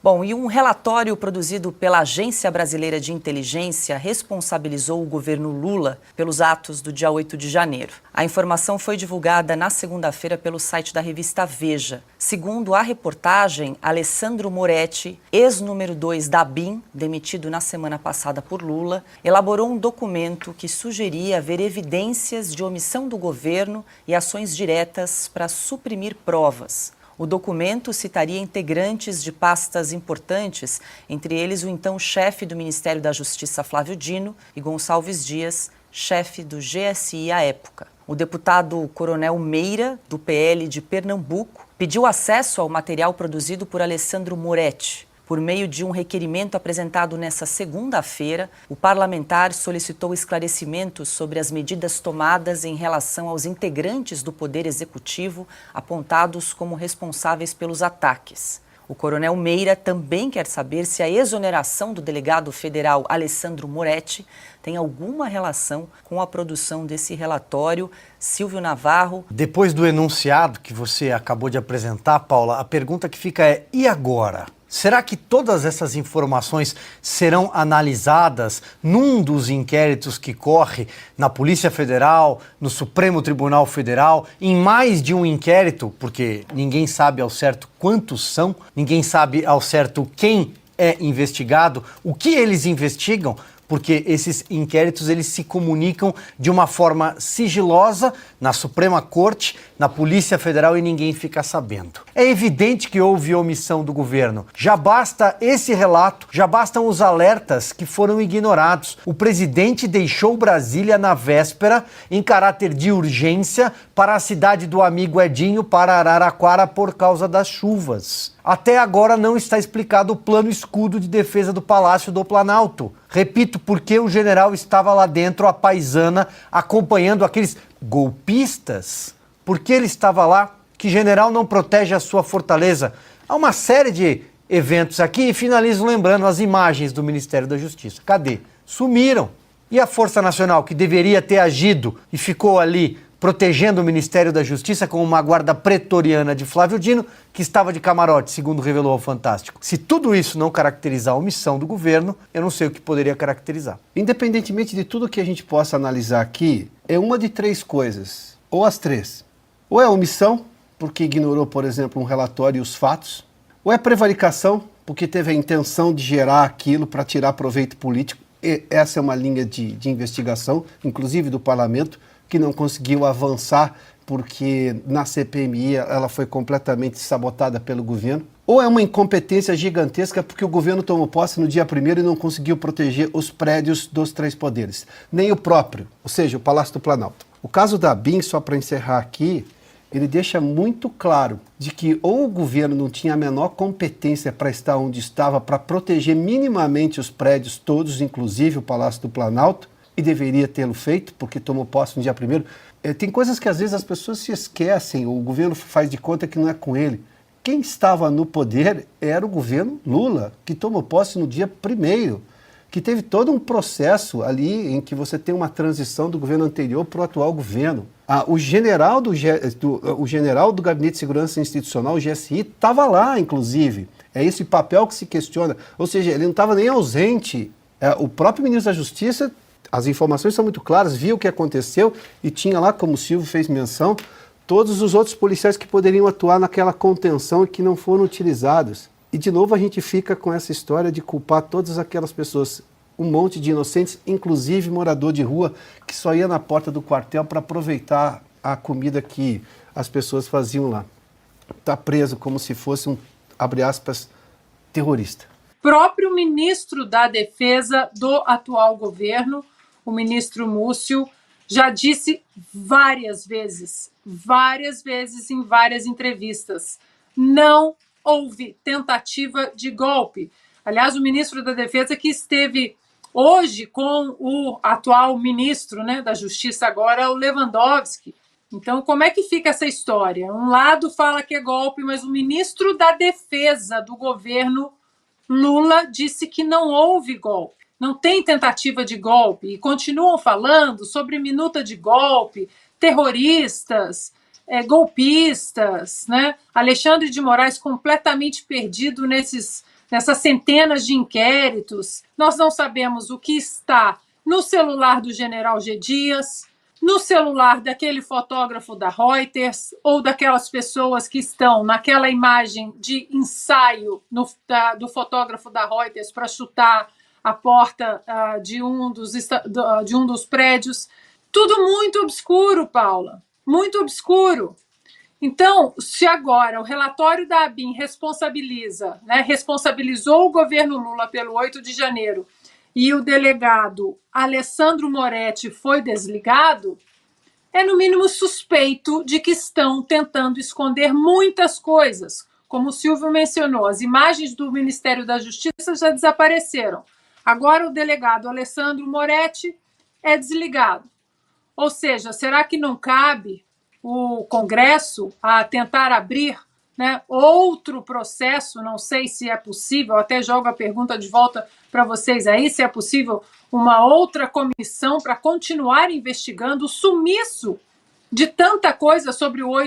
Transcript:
Bom, e um relatório produzido pela Agência Brasileira de Inteligência responsabilizou o governo Lula pelos atos do dia 8 de janeiro. A informação foi divulgada na segunda-feira pelo site da revista Veja. Segundo a reportagem, Alessandro Moretti, ex-número 2 da ABIN, demitido na semana passada por Lula, elaborou um documento que sugeria haver evidências de omissão do governo e ações diretas para suprimir provas. O documento citaria integrantes de pastas importantes, entre eles o então chefe do Ministério da Justiça, Flávio Dino, e Gonçalves Dias, chefe do GSI à época. O deputado Coronel Meira, do PL de Pernambuco, pediu acesso ao material produzido por Alessandro Moretti. Por meio de um requerimento apresentado nesta segunda-feira, o parlamentar solicitou esclarecimentos sobre as medidas tomadas em relação aos integrantes do Poder Executivo apontados como responsáveis pelos ataques. O coronel Meira também quer saber se a exoneração do delegado federal Alessandro Moretti tem alguma relação com a produção desse relatório. Silvio Navarro. Depois do enunciado que você acabou de apresentar, Paula, a pergunta que fica é: e agora? Será que todas essas informações serão analisadas num dos inquéritos que corre na Polícia Federal, no Supremo Tribunal Federal, em mais de um inquérito? Porque ninguém sabe ao certo quantos são, ninguém sabe ao certo quem é investigado, o que eles investigam, porque esses inquéritos eles se comunicam de uma forma sigilosa na Suprema Corte, na Polícia Federal e ninguém fica sabendo. É evidente que houve omissão do governo. Já basta esse relato, já bastam os alertas que foram ignorados. O presidente deixou Brasília na véspera em caráter de urgência para a cidade do amigo Edinho, para Araraquara, por causa das chuvas. Até agora não está explicado o plano escudo de defesa do Palácio do Planalto. Repito, porque o general estava lá dentro, a paisana, acompanhando aqueles golpistas. Por que ele estava lá? Que general não protege a sua fortaleza? Há uma série de eventos aqui e finalizo lembrando as imagens do Ministério da Justiça. Cadê? Sumiram. E a Força Nacional, que deveria ter agido e ficou ali protegendo o Ministério da Justiça com uma guarda pretoriana de Flávio Dino, que estava de camarote, segundo revelou ao Fantástico. Se tudo isso não caracterizar a omissão do governo, eu não sei o que poderia caracterizar. Independentemente de tudo que a gente possa analisar aqui, é uma de três coisas, ou as três. Ou é omissão, porque ignorou, por exemplo, um relatório e os fatos, ou é prevaricação, porque teve a intenção de gerar aquilo para tirar proveito político. E essa é uma linha de investigação, inclusive do parlamento, que não conseguiu avançar porque na CPMI ela foi completamente sabotada pelo governo. Ou é uma incompetência gigantesca porque o governo tomou posse no dia 1º e não conseguiu proteger os prédios dos três poderes, nem o próprio, ou seja, o Palácio do Planalto. O caso da ABIN, só para encerrar aqui, ele deixa muito claro de que ou o governo não tinha a menor competência para estar onde estava, para proteger minimamente os prédios todos, inclusive o Palácio do Planalto, e deveria tê-lo feito, porque tomou posse no dia 1º. Tem coisas que às vezes as pessoas se esquecem, o governo faz de conta que não é com ele. Quem estava no poder era o governo Lula, que tomou posse no dia 1º, que teve todo um processo ali em que você tem uma transição do governo anterior para o atual governo. O general do Gabinete de Segurança Institucional, o GSI, estava lá, inclusive. É esse papel que se questiona. Ou seja, ele não estava nem ausente. O próprio ministro da Justiça, as informações são muito claras, viu o que aconteceu e tinha lá, como o Silvio fez menção, todos os outros policiais que poderiam atuar naquela contenção e que não foram utilizados. E de novo a gente fica com essa história de culpar todas aquelas pessoas, um monte de inocentes, inclusive morador de rua, que só ia na porta do quartel para aproveitar a comida que as pessoas faziam lá. Está preso como se fosse um, abre aspas, terrorista. Próprio ministro da Defesa do atual governo, o ministro Múcio, já disse várias vezes em várias entrevistas, não houve tentativa de golpe. Aliás, o ministro da Defesa que esteve hoje com o atual ministro, né, da Justiça agora, o Lewandowski. Então, como é que fica essa história? Um lado fala que é golpe, mas o ministro da Defesa do governo Lula disse que não houve golpe. Não tem tentativa de golpe e continuam falando sobre minuta de golpe, terroristas, golpistas, né? Alexandre de Moraes completamente perdido nessas centenas de inquéritos, nós não sabemos o que está no celular do general G. Dias, no celular daquele fotógrafo da Reuters ou daquelas pessoas que estão naquela imagem de ensaio do fotógrafo da Reuters para chutar a porta de um dos prédios. Tudo muito obscuro, Paula, muito obscuro. Então, se agora o relatório da ABIN responsabilizou o governo Lula pelo 8 de janeiro e o delegado Alessandro Moretti foi desligado, é no mínimo suspeito de que estão tentando esconder muitas coisas. Como o Silvio mencionou, as imagens do Ministério da Justiça já desapareceram. Agora o delegado Alessandro Moretti é desligado. Ou seja, será que não cabe o Congresso a tentar abrir, né, outro processo? Não sei se é possível, até jogo a pergunta de volta para vocês aí, se é possível uma outra comissão para continuar investigando o sumiço de tanta coisa sobre o 8